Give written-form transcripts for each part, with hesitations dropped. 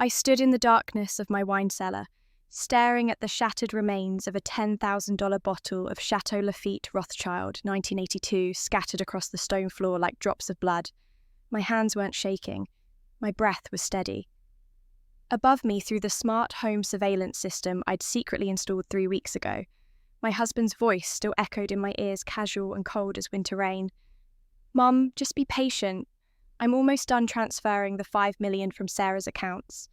I stood in the darkness of my wine cellar, staring at the shattered remains of a $10,000 bottle of Chateau Lafite Rothschild 1982 scattered across the stone floor like drops of blood. My hands weren't shaking. My breath was steady. Above me, through the smart home surveillance system I'd secretly installed 3 weeks ago, my husband's voice still echoed in my ears, casual and cold as winter rain. "Mum, just be patient. I'm almost done transferring the $5 million from Sarah's accounts.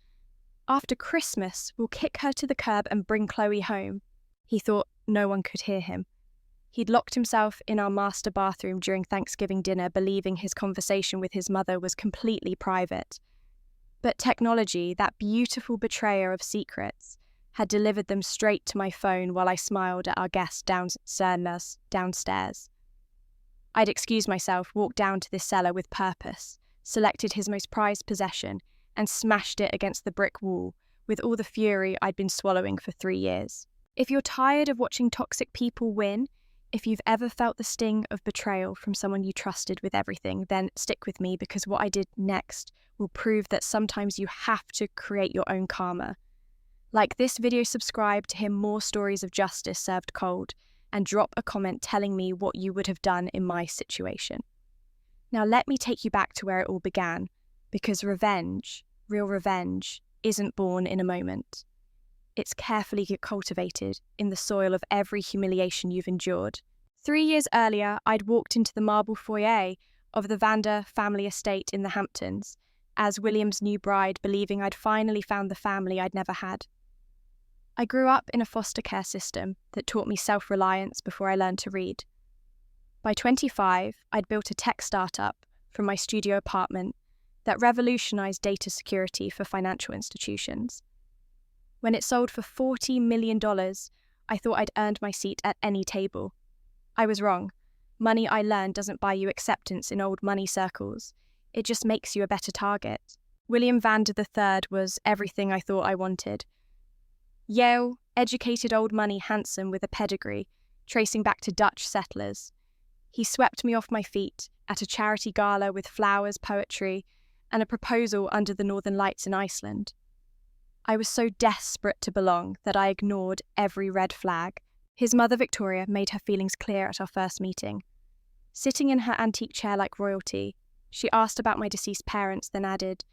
After Christmas, we'll kick her to the curb and bring Chloe home." He thought no one could hear him. He'd locked himself in our master bathroom during Thanksgiving dinner, believing his conversation with his mother was completely private. But technology, that beautiful betrayer of secrets, had delivered them straight to my phone while I smiled at our guest downstairs. I'd excused myself, walked down to this cellar with purpose, selected his most prized possession, and smashed it against the brick wall with all the fury I'd been swallowing for 3 years. If you're tired of watching toxic people win, if you've ever felt the sting of betrayal from someone you trusted with everything, then stick with me, because what I did next will prove that sometimes you have to create your own karma. Like this video, subscribe to hear more stories of justice served cold, and drop a comment telling me what you would have done in my situation. Now let me take you back to where it all began, because revenge, real revenge, isn't born in a moment. It's carefully cultivated in the soil of every humiliation you've endured. 3 years earlier, I'd walked into the marble foyer of the Vander family estate in the Hamptons as William's new bride, believing I'd finally found the family I'd never had. I grew up in a foster care system that taught me self-reliance before I learned to read. By 25, I'd built a tech startup from my studio apartment that revolutionized data security for financial institutions. When it sold for $40 million, I thought I'd earned my seat at any table. I was wrong. Money I learned doesn't buy you acceptance in old money circles. It just makes you a better target. William Vander III was everything I thought I wanted. Yale, educated old money handsome with a pedigree, tracing back to Dutch settlers. He swept me off my feet at a charity gala with flowers, poetry, and a proposal under the Northern Lights in Iceland. I was so desperate to belong that I ignored every red flag. His mother, Victoria, made her feelings clear at our first meeting. Sitting in her antique chair like royalty, she asked about my deceased parents, then added,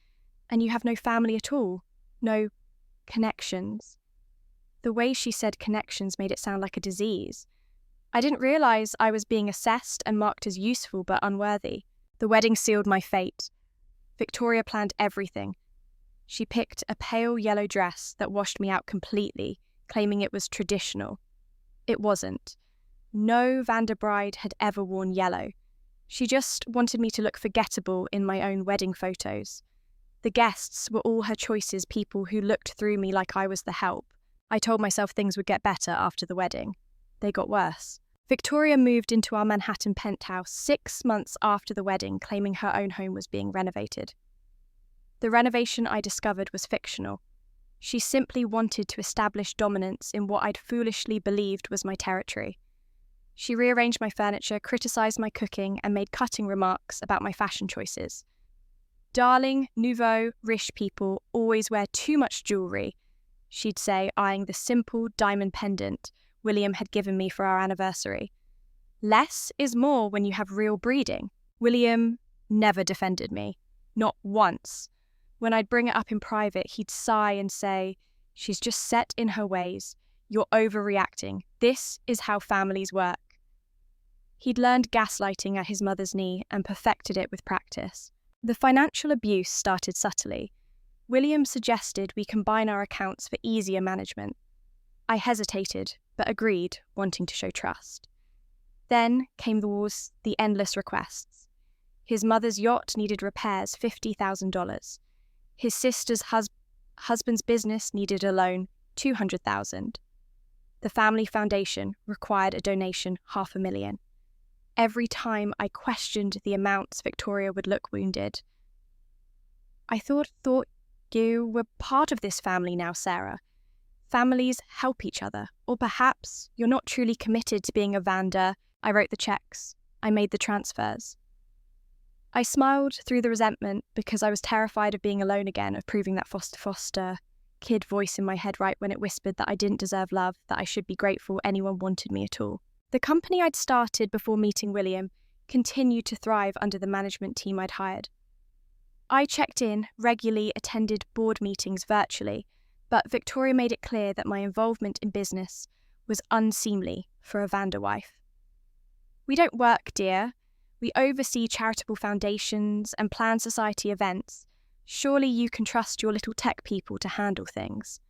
"And you have no family at all? No connections?" The way she said connections made it sound like a disease. I didn't realise I was being assessed and marked as useful but unworthy. The wedding sealed my fate. Victoria planned everything. She picked a pale yellow dress that washed me out completely, claiming it was traditional. It wasn't. No Vander bride had ever worn yellow. She just wanted me to look forgettable in my own wedding photos. The guests were all her choices, people who looked through me like I was the help. I told myself things would get better after the wedding. They got worse. Victoria moved into our Manhattan penthouse 6 months after the wedding, claiming her own home was being renovated. The renovation, I discovered, was fictional. She simply wanted to establish dominance in what I'd foolishly believed was my territory. She rearranged my furniture, criticised my cooking, and made cutting remarks about my fashion choices. "Darling, nouveau, riche people always wear too much jewellery," she'd say, eyeing the simple diamond pendant William had given me for our anniversary. "Less is more when you have real breeding." William never defended me. Not once. When I'd bring it up in private, he'd sigh and say, "She's just set in her ways. You're overreacting. This is how families work." He'd learned gaslighting at his mother's knee and perfected it with practice. The financial abuse started subtly. William suggested we combine our accounts for easier management. I hesitated, but agreed, wanting to show trust. Then came the endless requests. His mother's yacht needed repairs, $50,000. His sister's husband's business needed a loan, $200,000. The family foundation required a donation, $500,000. Every time I questioned the amounts, Victoria would look wounded. "I thought you were part of this family now, Sarah. Families help each other. Or perhaps you're not truly committed to being a Vander." I wrote the checks. I made the transfers. I smiled through the resentment because I was terrified of being alone again, of proving that foster kid voice in my head right when it whispered that I didn't deserve love, that I should be grateful anyone wanted me at all. The company I'd started before meeting William continued to thrive under the management team I'd hired. I checked in, regularly attended board meetings virtually, but Victoria made it clear that my involvement in business was unseemly for a Vanderwife. "We don't work, dear. We oversee charitable foundations and plan society events. Surely you can trust your little tech people to handle things."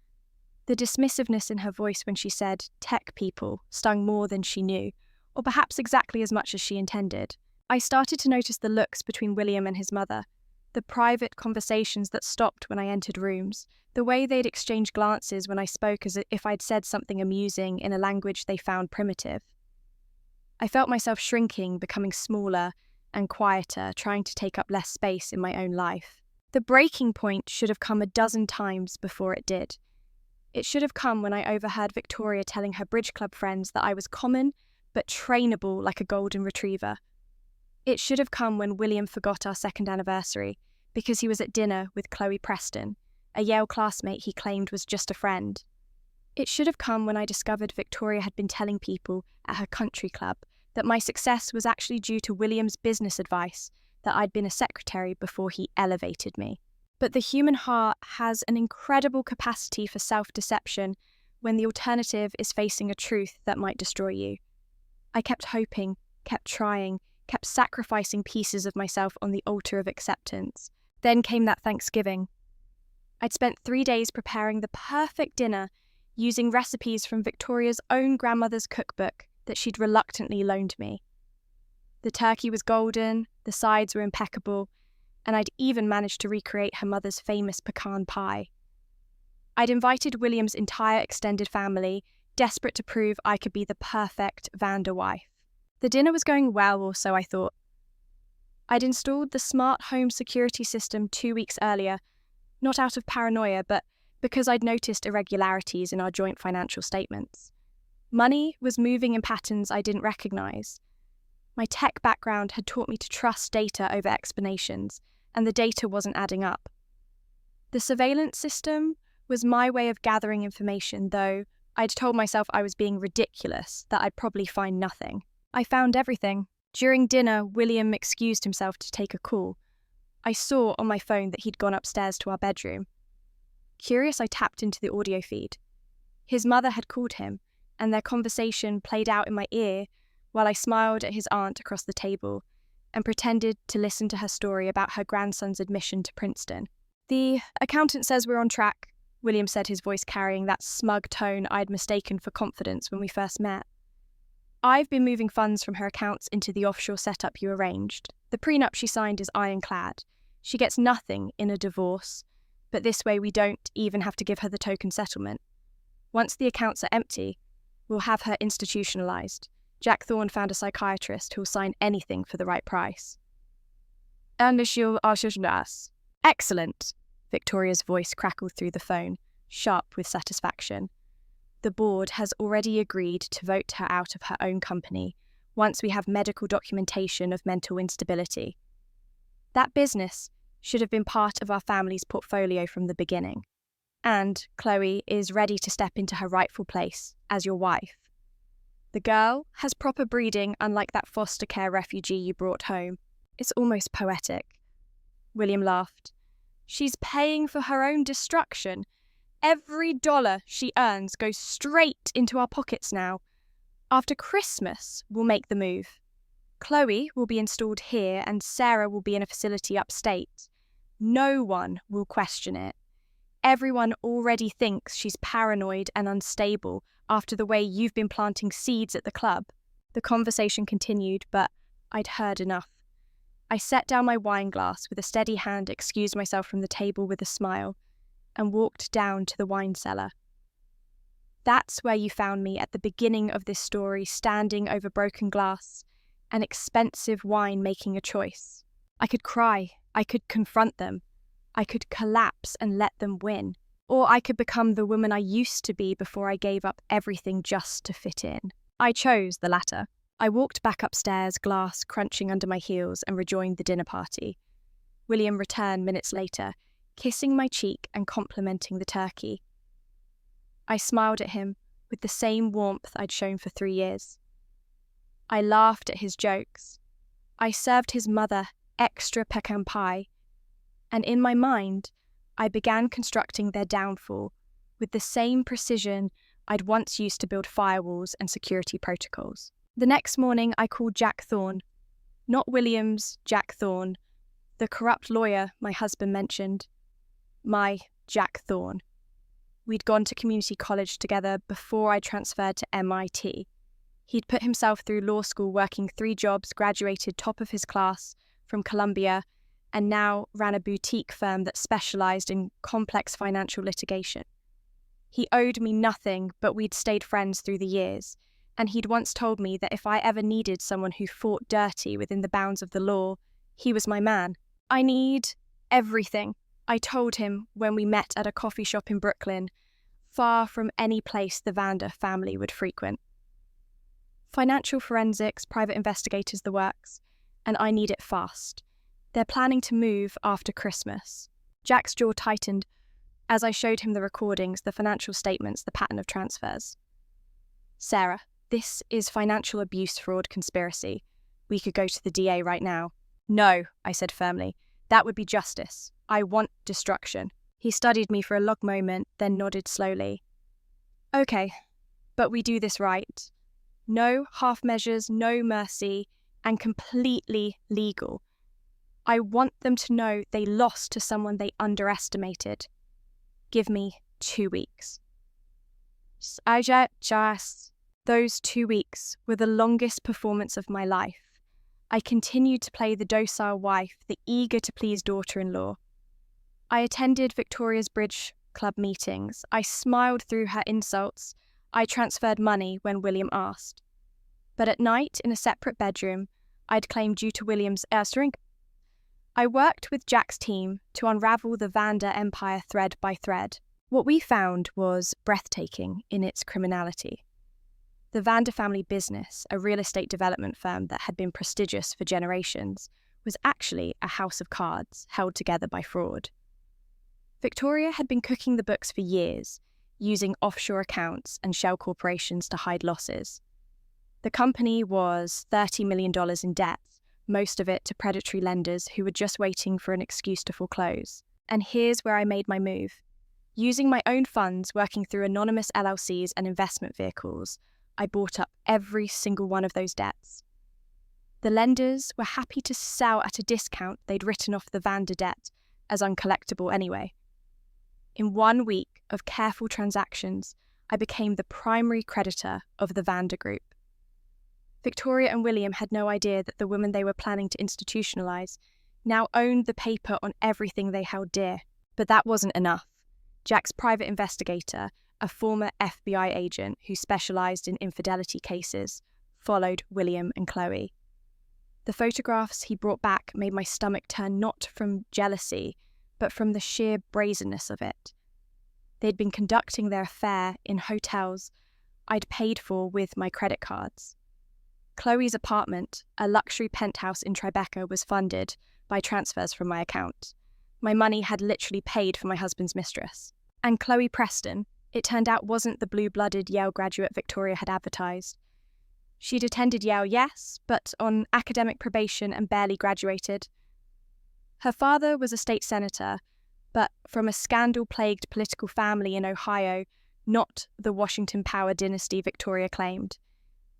The dismissiveness in her voice when she said tech people stung more than she knew, or perhaps exactly as much as she intended. I started to notice the looks between William and his mother, the private conversations that stopped when I entered rooms, the way they'd exchange glances when I spoke as if I'd said something amusing in a language they found primitive. I felt myself shrinking, becoming smaller and quieter, trying to take up less space in my own life. The breaking point should have come a dozen times before it did. It should have come when I overheard Victoria telling her bridge club friends that I was common but trainable like a golden retriever. It should have come when William forgot our second anniversary because he was at dinner with Chloe Preston, a Yale classmate he claimed was just a friend. It should have come when I discovered Victoria had been telling people at her country club that my success was actually due to William's business advice, that I'd been a secretary before he elevated me. But the human heart has an incredible capacity for self-deception when the alternative is facing a truth that might destroy you. I kept hoping, kept trying, kept sacrificing pieces of myself on the altar of acceptance. Then came that Thanksgiving. I'd spent 3 days preparing the perfect dinner, using recipes from Victoria's own grandmother's cookbook that she'd reluctantly loaned me. The turkey was golden, the sides were impeccable, and I'd even managed to recreate her mother's famous pecan pie. I'd invited William's entire extended family, desperate to prove I could be the perfect Vanderwife. The dinner was going well, or so I thought. I'd installed the smart home security system 2 weeks earlier, not out of paranoia, but because I'd noticed irregularities in our joint financial statements. Money was moving in patterns I didn't recognize. My tech background had taught me to trust data over explanations, and the data wasn't adding up. The surveillance system was my way of gathering information, though I'd told myself I was being ridiculous, that I'd probably find nothing. I found everything. During dinner, William excused himself to take a call. I saw on my phone that he'd gone upstairs to our bedroom. Curious, I tapped into the audio feed. His mother had called him, and their conversation played out in my ear while I smiled at his aunt across the table and pretended to listen to her story about her grandson's admission to Princeton. "The accountant says we're on track," William said, his voice carrying that smug tone I'd mistaken for confidence when we first met. "I've been moving funds from her accounts into the offshore setup you arranged. The prenup she signed is ironclad. She gets nothing in a divorce, but this way we don't even have to give her the token settlement. Once the accounts are empty, we'll have her institutionalized. Jack Thorne found a psychiatrist who'll sign anything for the right price." "And she'll us." "Excellent," Victoria's voice crackled through the phone, sharp with satisfaction. "The board has already agreed to vote her out of her own company once we have medical documentation of mental instability. That business should have been part of our family's portfolio from the beginning. And Chloe is ready to step into her rightful place as your wife. The girl has proper breeding, unlike that foster care refugee you brought home. It's almost poetic." William laughed. "She's paying for her own destruction. Every dollar she earns goes straight into our pockets now. After Christmas, we'll make the move. Chloe will be installed here and Sarah will be in a facility upstate. No one will question it. Everyone already thinks she's paranoid and unstable after the way you've been planting seeds at the club." The conversation continued, but I'd heard enough. I set down my wine glass with a steady hand, excused myself from the table with a smile, and walked down to the wine cellar. That's where you found me at the beginning of this story, standing over broken glass, an expensive wine making a choice. I could cry, I could confront them, I could collapse and let them win, or I could become the woman I used to be before I gave up everything just to fit in. I chose the latter. I walked back upstairs, glass crunching under my heels, and rejoined the dinner party. William returned minutes later, kissing my cheek and complimenting the turkey. I smiled at him with the same warmth I'd shown for 3 years. I laughed at his jokes. I served his mother extra pecan pie, and in my mind, I began constructing their downfall with the same precision I'd once used to build firewalls and security protocols. The next morning, I called Jack Thorne. Not William's Jack Thorne, the corrupt lawyer my husband mentioned. My Jack Thorne. We'd gone to community college together before I transferred to MIT. He'd put himself through law school working 3 jobs, graduated top of his class from Columbia, and now ran a boutique firm that specialized in complex financial litigation. He owed me nothing, but we'd stayed friends through the years, and he'd once told me that if I ever needed someone who fought dirty within the bounds of the law, he was my man. I need everything, I told him when we met at a coffee shop in Brooklyn, far from any place the Vander family would frequent. Financial forensics, private investigators, the works, and I need it fast. They're planning to move after Christmas. Jack's jaw tightened as I showed him the recordings, the financial statements, the pattern of transfers. Sarah, this is financial abuse, fraud, conspiracy. We could go to the DA right now. No, I said firmly. That would be justice. I want destruction. He studied me for a long moment, then nodded slowly. Okay, but we do this right. No half measures, no mercy, and completely legal. I want them to know they lost to someone they underestimated. Give me 2 weeks. Those 2 weeks were the longest performance of my life. I continued to play the docile wife, the eager to please daughter-in-law. I attended Victoria's Bridge Club meetings. I smiled through her insults. I transferred money when William asked. But at night, in a separate bedroom, I'd claim due to William's drink. I worked with Jack's team to unravel the Vander empire thread by thread. What we found was breathtaking in its criminality. The Vander family business, a real estate development firm that had been prestigious for generations, was actually a house of cards held together by fraud. Victoria had been cooking the books for years, using offshore accounts and shell corporations to hide losses. The company was $30 million in debt, most of it to predatory lenders who were just waiting for an excuse to foreclose. And here's where I made my move. Using my own funds, working through anonymous LLCs and investment vehicles, I bought up every single one of those debts. The lenders were happy to sell at a discount they'd written off the Vander debt as uncollectible anyway. In 1 week of careful transactions, I became the primary creditor of the Vander Group. Victoria and William had no idea that the woman they were planning to institutionalize now owned the paper on everything they held dear. But that wasn't enough. Jack's private investigator, a former FBI agent who specialized in infidelity cases, followed William and Chloe. The photographs he brought back made my stomach turn not from jealousy, but from the sheer brazenness of it. They'd been conducting their affair in hotels I'd paid for with my credit cards. Chloe's apartment, a luxury penthouse in Tribeca, was funded by transfers from my account. My money had literally paid for my husband's mistress. And Chloe Preston, it turned out, wasn't the blue-blooded Yale graduate Victoria had advertised. She'd attended Yale, yes, but on academic probation and barely graduated. Her father was a state senator, but from a scandal-plagued political family in Ohio, not the Washington power dynasty Victoria claimed.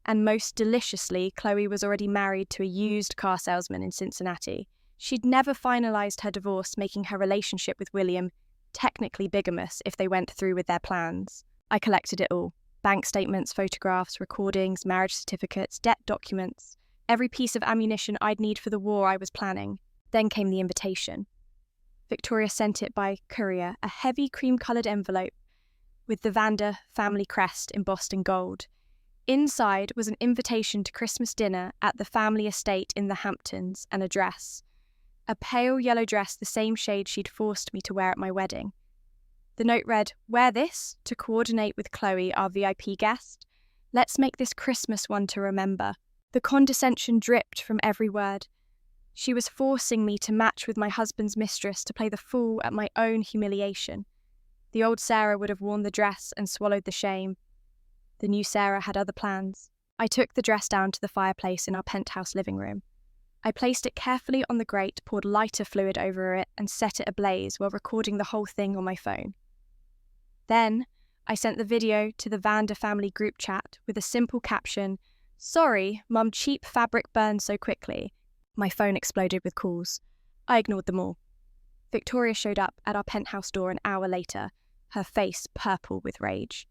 And most deliciously, Chloe was already married to a used car salesman in Cincinnati. She'd never finalized her divorce, making her relationship with William technically bigamous if they went through with their plans. I collected it all. Bank statements, photographs, recordings, marriage certificates, debt documents, every piece of ammunition I'd need for the war I was planning. Then came the invitation. Victoria sent it by courier, a heavy cream-coloured envelope with the Vander family crest embossed in gold. Inside was an invitation to Christmas dinner at the family estate in the Hamptons and a dress. A pale yellow dress, the same shade she'd forced me to wear at my wedding. The note read, "Wear this to coordinate with Chloe, our VIP guest. Let's make this Christmas one to remember." The condescension dripped from every word. She was forcing me to match with my husband's mistress to play the fool at my own humiliation. The old Sarah would have worn the dress and swallowed the shame. The new Sarah had other plans. I took the dress down to the fireplace in our penthouse living room. I placed it carefully on the grate, poured lighter fluid over it, and set it ablaze while recording the whole thing on my phone. Then, I sent the video to the Vander family group chat with a simple caption, "Sorry, Mum, cheap fabric burns so quickly." My phone exploded with calls. I ignored them all. Victoria showed up at our penthouse door an hour later, her face purple with rage.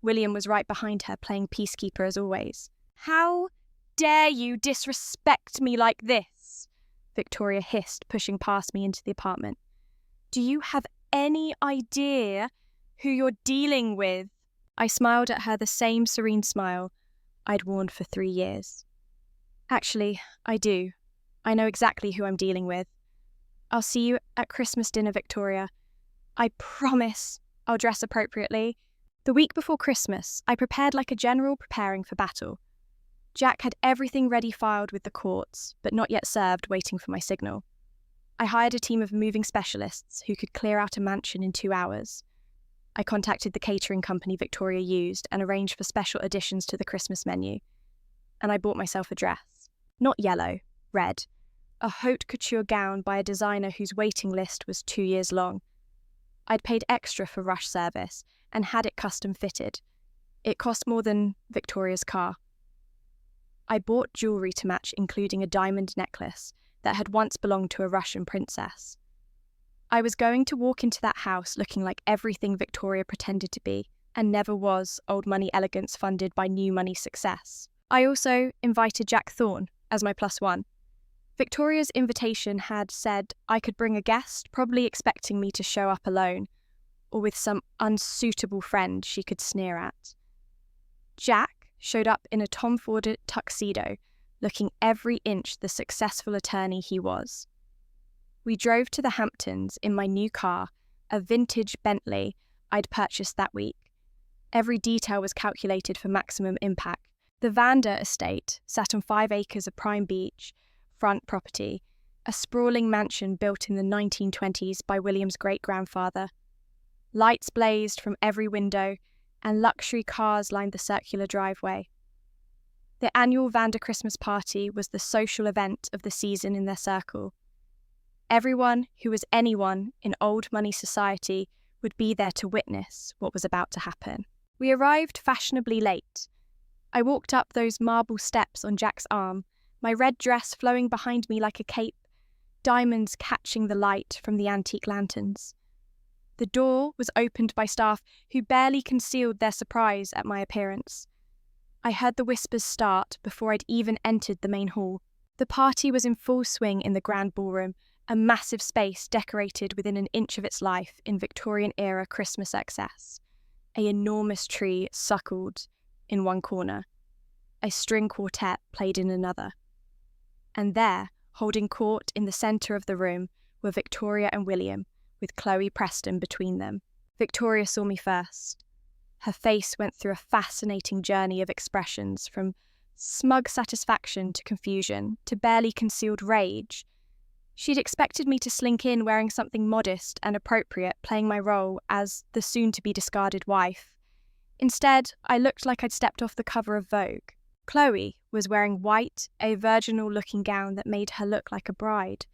William was right behind her, playing peacekeeper as always. "How dare you disrespect me like this?" Victoria hissed, pushing past me into the apartment. "Do you have any idea who you're dealing with?" I smiled at her the same serene smile I'd worn for 3 years. "Actually, I do. I know exactly who I'm dealing with. I'll see you at Christmas dinner, Victoria. I promise I'll dress appropriately." The week before Christmas, I prepared like a general preparing for battle. Jack had everything ready filed with the courts, but not yet served, waiting for my signal. I hired a team of moving specialists who could clear out a mansion in 2 hours. I contacted the catering company Victoria used and arranged for special additions to the Christmas menu. And I bought myself a dress. Not yellow, red. A haute couture gown by a designer whose waiting list was 2 years long. I'd paid extra for rush service and had it custom fitted. It cost more than Victoria's car. I bought jewellery to match, including a diamond necklace that had once belonged to a Russian princess. I was going to walk into that house looking like everything Victoria pretended to be, and never was old money elegance funded by new money success. I also invited Jack Thorne as my +1. Victoria's invitation had said I could bring a guest, probably expecting me to show up alone, or with some unsuitable friend she could sneer at. Jack showed up in a Tom Ford tuxedo, looking every inch the successful attorney he was. We drove to the Hamptons in my new car, a vintage Bentley I'd purchased that week. Every detail was calculated for maximum impact. The Vander estate sat on 5 acres of prime beach front property, a sprawling mansion built in the 1920s by William's great-grandfather. Lights blazed from every window, and luxury cars lined the circular driveway. The annual Vander Christmas party was the social event of the season in their circle. Everyone who was anyone in old money society would be there to witness what was about to happen. We arrived fashionably late. I walked up those marble steps on Jack's arm, my red dress flowing behind me like a cape, diamonds catching the light from the antique lanterns. The door was opened by staff who barely concealed their surprise at my appearance. I heard the whispers start before I'd even entered the main hall. The party was in full swing in the grand ballroom, a massive space decorated within an inch of its life in Victorian-era Christmas excess. An enormous tree suckled in one corner. A string quartet played in another. And there, holding court in the centre of the room, were Victoria and William, with Chloe Preston between them. Victoria saw me first. Her face went through a fascinating journey of expressions, from smug satisfaction to confusion to barely concealed rage. She'd expected me to slink in wearing something modest and appropriate, playing my role as the soon-to-be-discarded wife. Instead, I looked like I'd stepped off the cover of Vogue. Chloe was wearing white, a virginal-looking gown that made her look like a bride.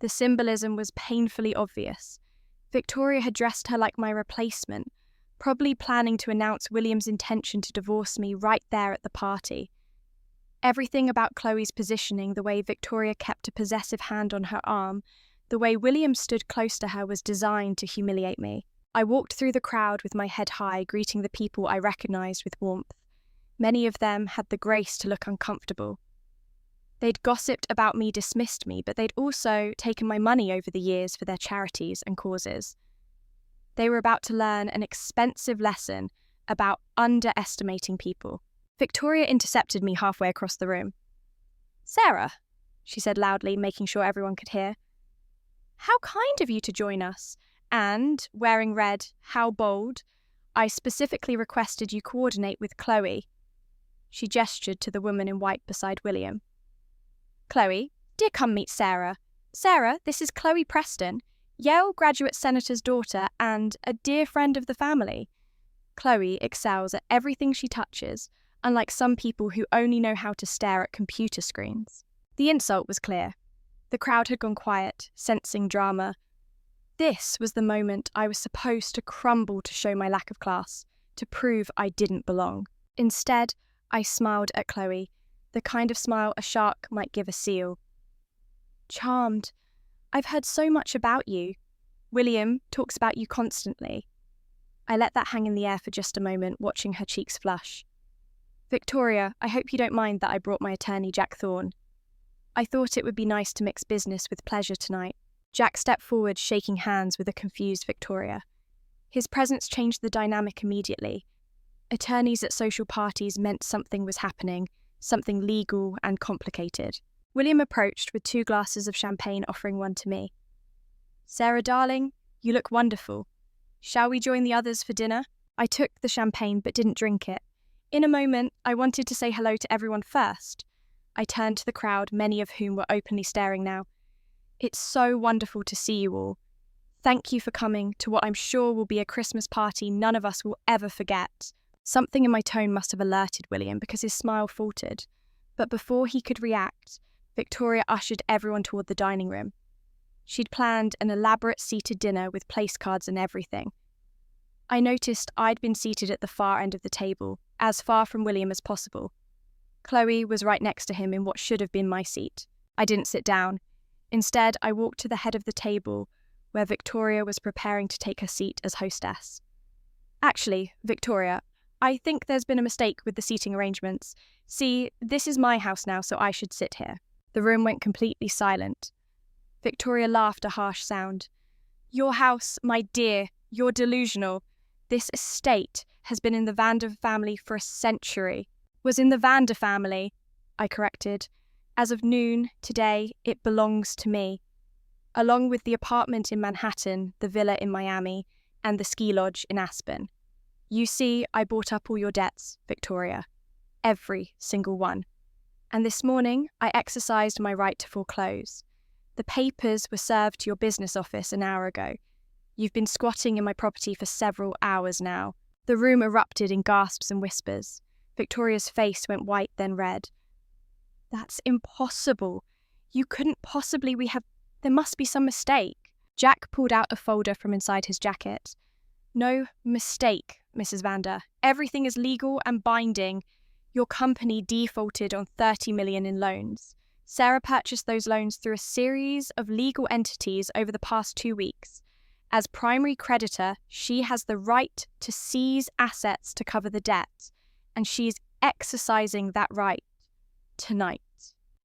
The symbolism was painfully obvious. Victoria had dressed her like my replacement, probably planning to announce William's intention to divorce me right there at the party. Everything about Chloe's positioning, the way Victoria kept a possessive hand on her arm, the way William stood close to her, was designed to humiliate me. I walked through the crowd with my head high, greeting the people I recognised with warmth. Many of them had the grace to look uncomfortable. They'd gossiped about me, dismissed me, but they'd also taken my money over the years for their charities and causes. They were about to learn an expensive lesson about underestimating people. Victoria intercepted me halfway across the room. "Sarah," she said loudly, making sure everyone could hear. "How kind of you to join us. And, wearing red, how bold. I specifically requested you coordinate with Chloe." She gestured to the woman in white beside William. Chloe, dear, come meet Sarah. Sarah, this is Chloe Preston, Yale graduate senator's daughter and a dear friend of the family. Chloe excels at everything she touches, unlike some people who only know how to stare at computer screens. The insult was clear. The crowd had gone quiet, sensing drama. This was the moment I was supposed to crumble to show my lack of class, to prove I didn't belong. Instead, I smiled at Chloe, the kind of smile a shark might give a seal. Charmed. I've heard so much about you. William talks about you constantly. I let that hang in the air for just a moment, watching her cheeks flush. Victoria, I hope you don't mind that I brought my attorney, Jack Thorne. I thought it would be nice to mix business with pleasure tonight. Jack stepped forward, shaking hands with a confused Victoria. His presence changed the dynamic immediately. Attorneys at social parties meant something was happening, something legal and complicated. William approached with 2 glasses of champagne, offering one to me. Sarah, darling, you look wonderful. Shall we join the others for dinner? I took the champagne but didn't drink it. In a moment, I wanted to say hello to everyone first. I turned to the crowd, many of whom were openly staring now. It's so wonderful to see you all. Thank you for coming to what I'm sure will be a Christmas party none of us will ever forget. Something in my tone must have alerted William because his smile faltered. But before he could react, Victoria ushered everyone toward the dining room. She'd planned an elaborate seated dinner with place cards and everything. I noticed I'd been seated at the far end of the table, as far from William as possible. Chloe was right next to him in what should have been my seat. I didn't sit down. Instead, I walked to the head of the table, where Victoria was preparing to take her seat as hostess. Actually, Victoria, I think there's been a mistake with the seating arrangements. See, this is my house now, so I should sit here. The room went completely silent. Victoria laughed a harsh sound. Your house, my dear, you're delusional. This estate has been in the Vander family for a century. Was in the Vander family, I corrected. As of noon today, it belongs to me. Along with the apartment in Manhattan, the villa in Miami, and the ski lodge in Aspen. You see, I bought up all your debts, Victoria. Every single one. And this morning, I exercised my right to foreclose. The papers were served to your business office an hour ago. You've been squatting in my property for several hours now. The room erupted in gasps and whispers. Victoria's face went white, then red. That's impossible. You couldn't possibly, there must be some mistake. Jack pulled out a folder from inside his jacket. No mistake, Mrs. Vander. Everything is legal and binding. Your company defaulted on $30 million in loans. Sarah purchased those loans through a series of legal entities over the past 2 weeks. As primary creditor, she has the right to seize assets to cover the debt, and she's exercising that right tonight.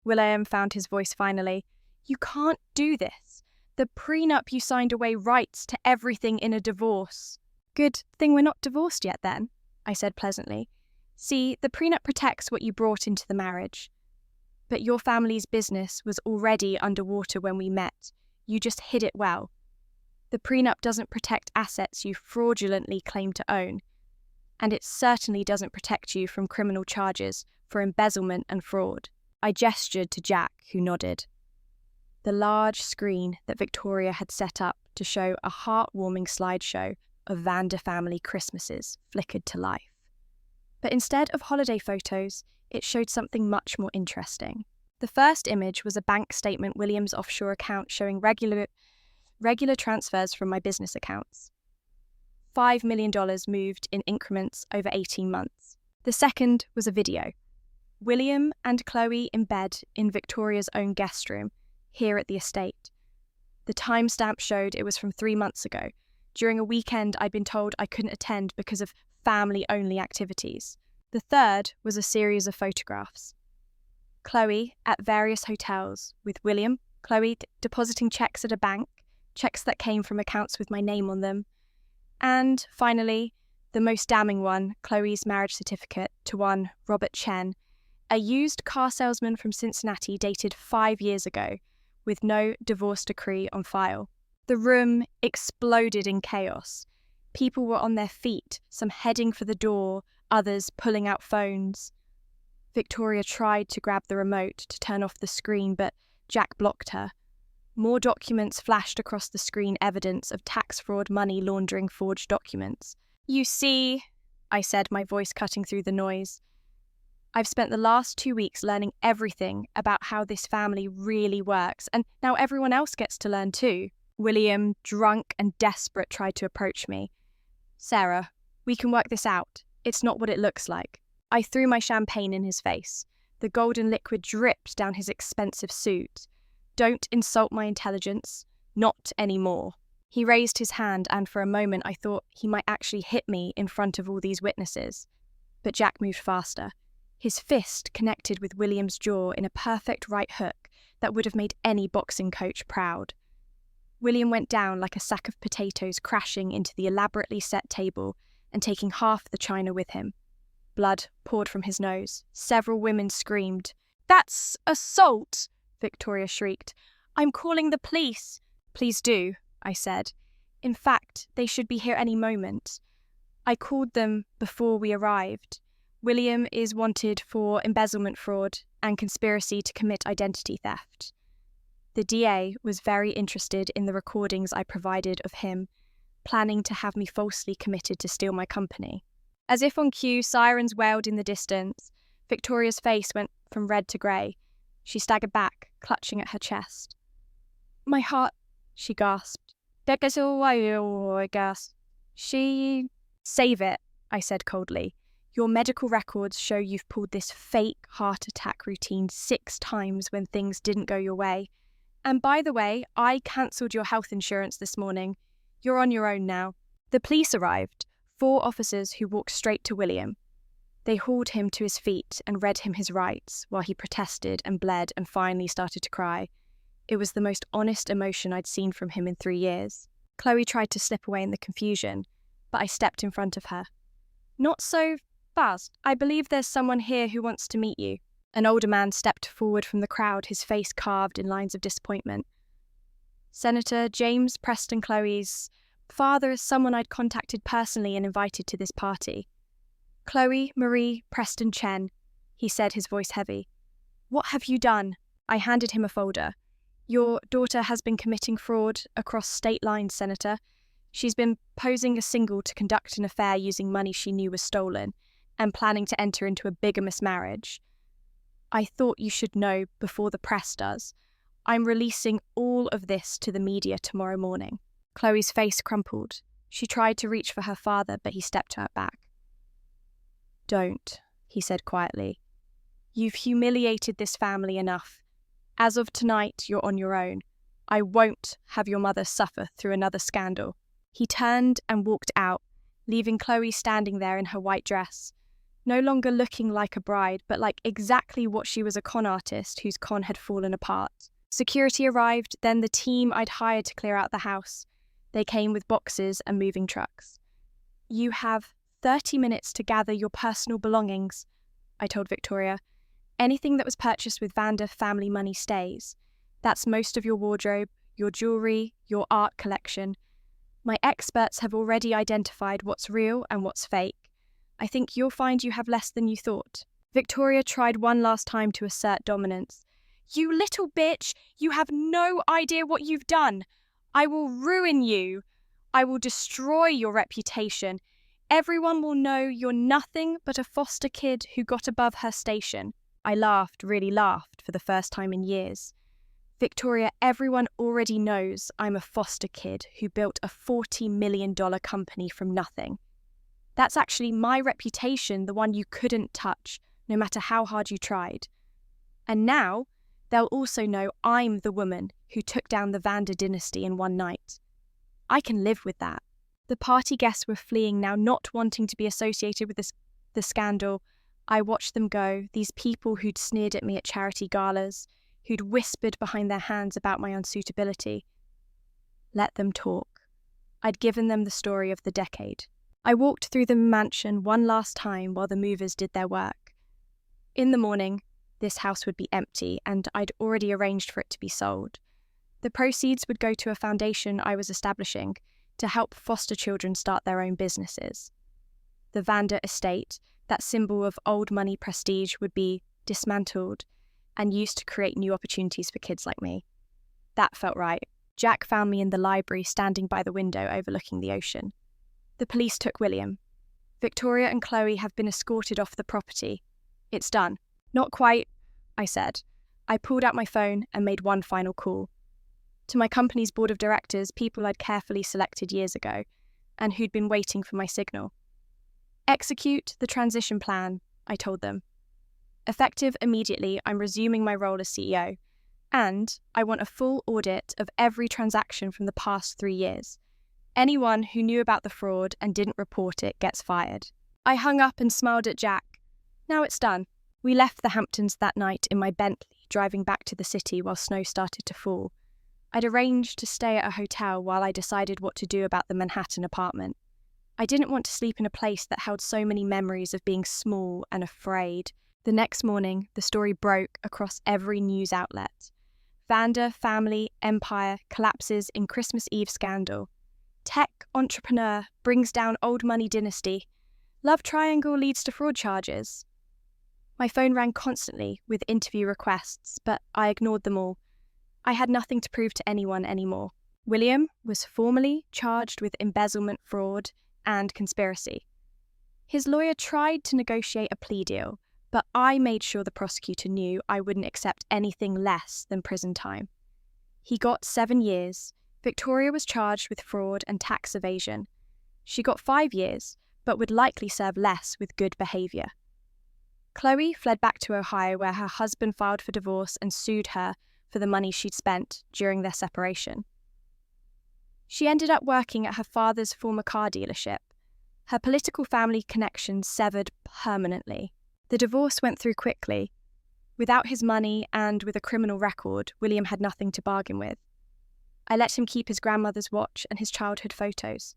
William found his voice finally. You can't do this. The prenup you signed away rights to everything in a divorce. Good thing we're not divorced yet then, I said pleasantly. See, the prenup protects what you brought into the marriage. But your family's business was already underwater when we met. You just hid it well. The prenup doesn't protect assets you fraudulently claim to own. And it certainly doesn't protect you from criminal charges for embezzlement and fraud. I gestured to Jack, who nodded. The large screen that Victoria had set up to show a heartwarming slideshow of Vander family Christmases flickered to life. But instead of holiday photos, it showed something much more interesting. The first image was a bank statement William's offshore account showing regular transfers from my business accounts. $5 million moved in increments over 18 months. The second was a video. William and Chloe in bed in Victoria's own guest room, here at the estate. The timestamp showed it was from 3 months ago. During a weekend, I'd been told I couldn't attend because of family-only activities. The third was a series of photographs. Chloe at various hotels with William, Chloe depositing checks at a bank, checks that came from accounts with my name on them. And finally, the most damning one, Chloe's marriage certificate to one Robert Chen, a used car salesman from Cincinnati dated 5 years ago, with no divorce decree on file. The room exploded in chaos. People were on their feet, some heading for the door, others pulling out phones. Victoria tried to grab the remote to turn off the screen, but Jack blocked her. More documents flashed across the screen, evidence of tax fraud, money laundering, forged documents. "You see," I said, my voice cutting through the noise, "I've spent the last 2 weeks learning everything about how this family really works, and now everyone else gets to learn too." William, drunk and desperate, tried to approach me. "Sarah, we can work this out. It's not what it looks like." I threw my champagne in his face. The golden liquid dripped down his expensive suit. "Don't insult my intelligence. Not anymore." He raised his hand, and for a moment I thought he might actually hit me in front of all these witnesses. But Jack moved faster. His fist connected with William's jaw in a perfect right hook that would have made any boxing coach proud. William went down like a sack of potatoes, crashing into the elaborately set table and taking half the china with him. Blood poured from his nose. Several women screamed. "That's assault!" Victoria shrieked. "I'm calling the police." "Please do," I said. "In fact, they should be here any moment." I called them before we arrived. William is wanted for embezzlement fraud and conspiracy to commit identity theft. The DA was very interested in the recordings I provided of him, planning to have me falsely committed to steal my company. As if on cue, sirens wailed in the distance. Victoria's face went from red to grey. She staggered back, clutching at her chest. "My heart," she gasped. I gasped. "Save it," I said coldly. "Your medical records show you've pulled this fake heart attack routine 6 times when things didn't go your way. And by the way, I cancelled your health insurance this morning. You're on your own now." The police arrived, 4 officers who walked straight to William. They hauled him to his feet and read him his rights while he protested and bled and finally started to cry. It was the most honest emotion I'd seen from him in 3 years. Chloe tried to slip away in the confusion, but I stepped in front of her. "Not so fast. I believe there's someone here who wants to meet you." An older man stepped forward from the crowd, his face carved in lines of disappointment. "Senator James Preston Chloe's father is someone I'd contacted personally and invited to this party." "Chloe Marie Preston Chen," he said, his voice heavy. "What have you done?" I handed him a folder. "Your daughter has been committing fraud across state lines, Senator. She's been posing as single to conduct an affair using money she knew was stolen and planning to enter into a bigamous marriage. I thought you should know before the press does. I'm releasing all of this to the media tomorrow morning." Chloe's face crumpled. She tried to reach for her father, but he stepped her back. "Don't," he said quietly. "You've humiliated this family enough. As of tonight, you're on your own. I won't have your mother suffer through another scandal." He turned and walked out, leaving Chloe standing there in her white dress, no longer looking like a bride, but like exactly what she was, a con artist whose con had fallen apart. Security arrived, then the team I'd hired to clear out the house. They came with boxes and moving trucks. "You have 30 minutes to gather your personal belongings," I told Victoria. "Anything that was purchased with Vanda family money stays. That's most of your wardrobe, your jewellery, your art collection. My experts have already identified what's real and what's fake. I think you'll find you have less than you thought." Victoria tried one last time to assert dominance. "You little bitch! You have no idea what you've done! I will ruin you! I will destroy your reputation. Everyone will know you're nothing but a foster kid who got above her station." I laughed, really laughed, for the first time in years. "Victoria, everyone already knows I'm a foster kid who built a $40 million company from nothing. That's actually my reputation, the one you couldn't touch, no matter how hard you tried. And now, they'll also know I'm the woman who took down the Vanda dynasty in one night. I can live with that." The party guests were fleeing now, not wanting to be associated with the scandal. I watched them go, these people who'd sneered at me at charity galas, who'd whispered behind their hands about my unsuitability. Let them talk. I'd given them the story of the decade. I walked through the mansion one last time while the movers did their work. In the morning, this house would be empty, and I'd already arranged for it to be sold. The proceeds would go to a foundation I was establishing to help foster children start their own businesses. The Vanda estate, that symbol of old money prestige, would be dismantled and used to create new opportunities for kids like me. That felt right. Jack found me in the library, standing by the window overlooking the ocean. The police took William. Victoria and Chloe have been escorted off the property. It's done. Not quite, I said. I pulled out my phone and made one final call. To my company's board of directors, people I'd carefully selected years ago, and who'd been waiting for my signal. Execute the transition plan, I told them. Effective immediately, I'm resuming my role as CEO, and I want a full audit of every transaction from the past 3 years. Anyone who knew about the fraud and didn't report it gets fired. I hung up and smiled at Jack. Now it's done. We left the Hamptons that night in my Bentley, driving back to the city while snow started to fall. I'd arranged to stay at a hotel while I decided what to do about the Manhattan apartment. I didn't want to sleep in a place that held so many memories of being small and afraid. The next morning, the story broke across every news outlet. Vander family empire collapses in Christmas Eve scandal. Tech entrepreneur brings down old money dynasty. Love triangle leads to fraud charges. My phone rang constantly with interview requests, but I ignored them all. I had nothing to prove to anyone anymore. William was formally charged with embezzlement, fraud, and conspiracy. His lawyer tried to negotiate a plea deal, but I made sure the prosecutor knew I wouldn't accept anything less than prison time. He got 7 years. Victoria was charged with fraud and tax evasion. She got 5 years, but would likely serve less with good behaviour. Chloe fled back to Ohio, where her husband filed for divorce and sued her for the money she'd spent during their separation. She ended up working at her father's former car dealership. Her political family connections severed permanently. The divorce went through quickly. Without his money and with a criminal record, William had nothing to bargain with. I let him keep his grandmother's watch and his childhood photos.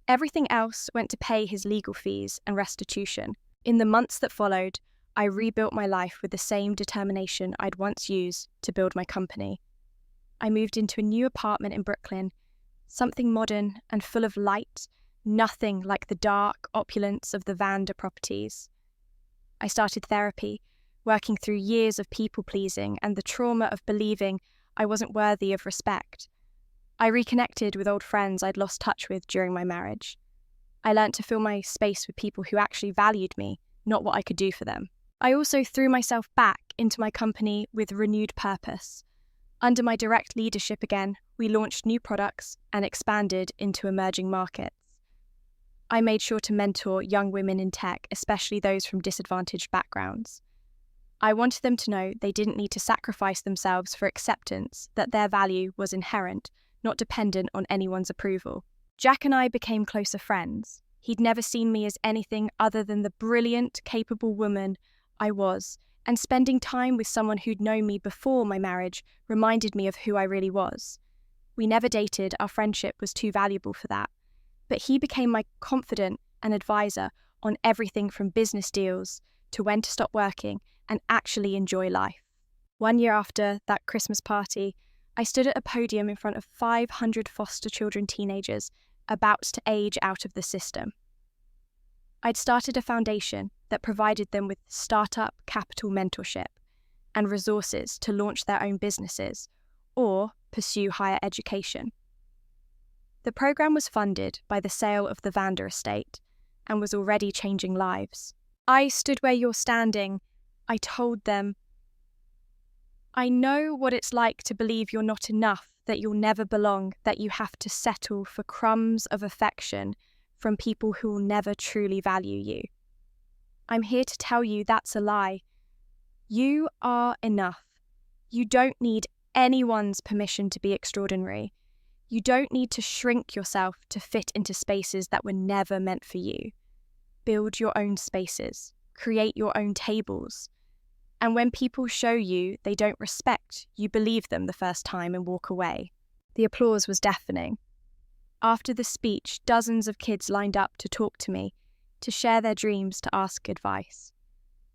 Everything else went to pay his legal fees and restitution. In the months that followed, I rebuilt my life with the same determination I'd once used to build my company. I moved into a new apartment in Brooklyn, something modern and full of light, nothing like the dark opulence of the Vander properties. I started therapy, working through years of people-pleasing and the trauma of believing I wasn't worthy of respect. I reconnected with old friends I'd lost touch with during my marriage. I learnt to fill my space with people who actually valued me, not what I could do for them. I also threw myself back into my company with renewed purpose. Under my direct leadership again, we launched new products and expanded into emerging markets. I made sure to mentor young women in tech, especially those from disadvantaged backgrounds. I wanted them to know they didn't need to sacrifice themselves for acceptance, that their value was inherent, not dependent on anyone's approval. Jack and I became closer friends. He'd never seen me as anything other than the brilliant, capable woman I was, and spending time with someone who'd known me before my marriage reminded me of who I really was. We never dated, our friendship was too valuable for that. But he became my confidant and advisor on everything from business deals to when to stop working and actually enjoy life. 1 year after that Christmas party, I stood at a podium in front of 500 foster children teenagers about to age out of the system. I'd started a foundation that provided them with startup capital mentorship and resources to launch their own businesses or pursue higher education. The program was funded by the sale of the Vander estate and was already changing lives. I stood where you're standing. I told them, I know what it's like to believe you're not enough, that you'll never belong, that you have to settle for crumbs of affection from people who will never truly value you. I'm here to tell you that's a lie. You are enough. You don't need anyone's permission to be extraordinary. You don't need to shrink yourself to fit into spaces that were never meant for you. Build your own spaces. Create your own tables. And when people show you they don't respect, you believe them the first time and walk away. The applause was deafening. After the speech, dozens of kids lined up to talk to me, to share their dreams, to ask advice.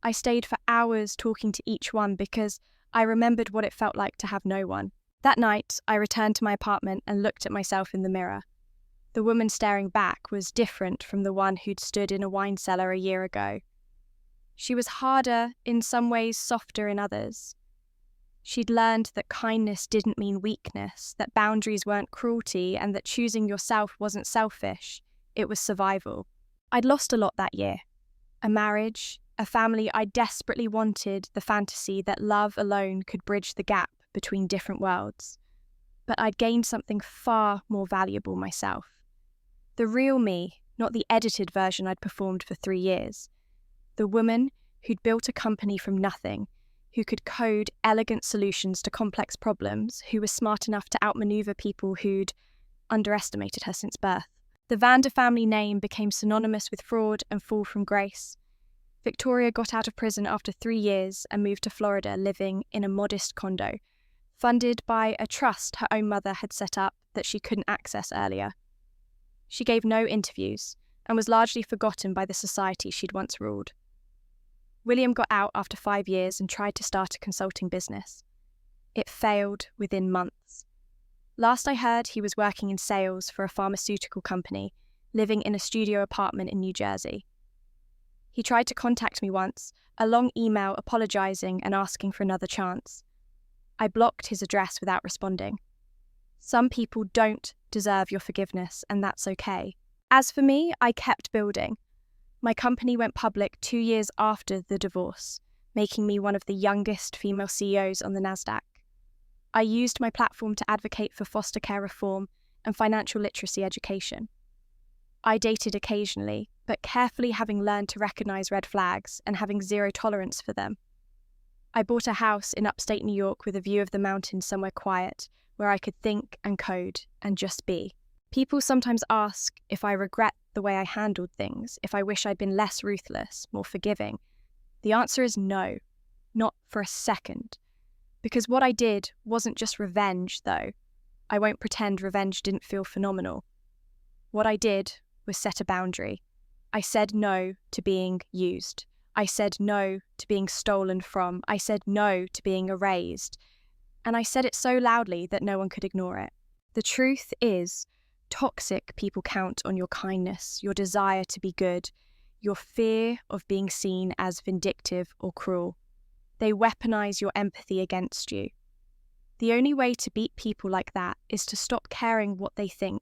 I stayed for hours talking to each one because I remembered what it felt like to have no one. That night, I returned to my apartment and looked at myself in the mirror. The woman staring back was different from the one who'd stood in a wine cellar a year ago. She was harder in some ways, softer in others. She'd learned that kindness didn't mean weakness, that boundaries weren't cruelty, and that choosing yourself wasn't selfish, it was survival. I'd lost a lot that year. A marriage, a family I desperately wanted, the fantasy that love alone could bridge the gap between different worlds. But I'd gained something far more valuable myself. The real me, not the edited version I'd performed for 3 years. The woman who'd built a company from nothing, who could code elegant solutions to complex problems, who was smart enough to outmaneuver people who'd underestimated her since birth. The Vander family name became synonymous with fraud and fall from grace. Victoria got out of prison after 3 years and moved to Florida, living in a modest condo, funded by a trust her own mother had set up that she couldn't access earlier. She gave no interviews and was largely forgotten by the society she'd once ruled. William got out after 5 years and tried to start a consulting business. It failed within months. Last I heard, he was working in sales for a pharmaceutical company, living in a studio apartment in New Jersey. He tried to contact me once, a long email apologizing and asking for another chance. I blocked his address without responding. Some people don't deserve your forgiveness, and that's okay. As for me, I kept building. My company went public 2 years after the divorce, making me one of the youngest female CEOs on the NASDAQ. I used my platform to advocate for foster care reform and financial literacy education. I dated occasionally, but carefully, having learned to recognize red flags and having zero tolerance for them. I bought a house in upstate New York with a view of the mountains somewhere quiet, where I could think and code and just be. People sometimes ask if I regret the way I handled things, if I wish I'd been less ruthless, more forgiving. The answer is no, not for a second. Because what I did wasn't just revenge, though. I won't pretend revenge didn't feel phenomenal. What I did was set a boundary. I said no to being used. I said no to being stolen from. I said no to being erased. And I said it so loudly that no one could ignore it. The truth is, toxic people count on your kindness, your desire to be good, your fear of being seen as vindictive or cruel. They weaponize your empathy against you. The only way to beat people like that is to stop caring what they think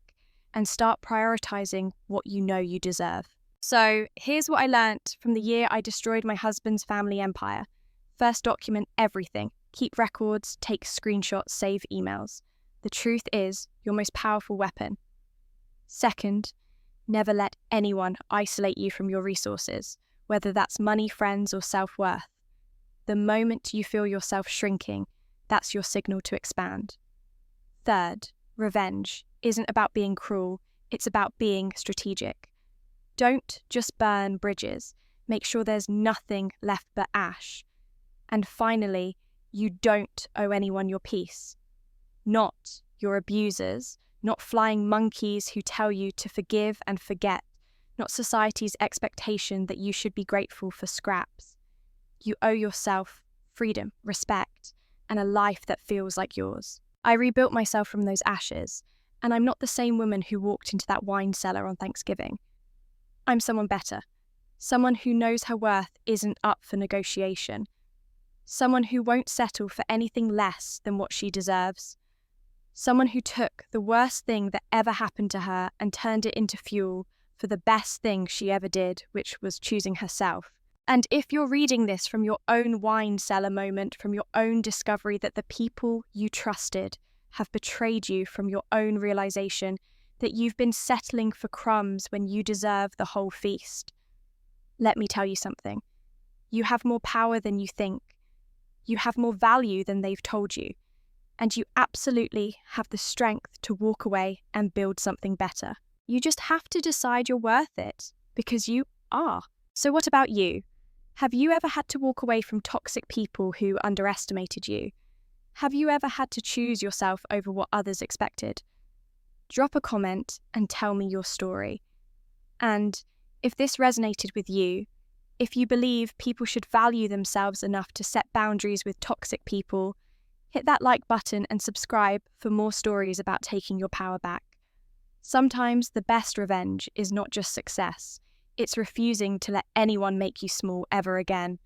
and start prioritizing what you know you deserve. So here's what I learnt from the year I destroyed my husband's family empire. First, document everything. Keep records, take screenshots, save emails. The truth is your most powerful weapon. Second, never let anyone isolate you from your resources, whether that's money, friends, or self-worth. The moment you feel yourself shrinking, that's your signal to expand. Third, revenge isn't about being cruel, it's about being strategic. Don't just burn bridges, make sure there's nothing left but ash. And finally, you don't owe anyone your peace. Not your abusers, not flying monkeys who tell you to forgive and forget, not society's expectation that you should be grateful for scraps. You owe yourself freedom, respect, and a life that feels like yours. I rebuilt myself from those ashes, and I'm not the same woman who walked into that wine cellar on Thanksgiving. I'm someone better, someone who knows her worth isn't up for negotiation, someone who won't settle for anything less than what she deserves, someone who took the worst thing that ever happened to her and turned it into fuel for the best thing she ever did, which was choosing herself. And if you're reading this from your own wine cellar moment, from your own discovery that the people you trusted have betrayed you, from your own realization that you've been settling for crumbs when you deserve the whole feast, let me tell you something. You have more power than you think. You have more value than they've told you. And you absolutely have the strength to walk away and build something better. You just have to decide you're worth it, because you are. So what about you? Have you ever had to walk away from toxic people who underestimated you? Have you ever had to choose yourself over what others expected? Drop a comment and tell me your story. And if this resonated with you, if you believe people should value themselves enough to set boundaries with toxic people, hit that like button and subscribe for more stories about taking your power back. Sometimes the best revenge is not just success, it's refusing to let anyone make you small ever again.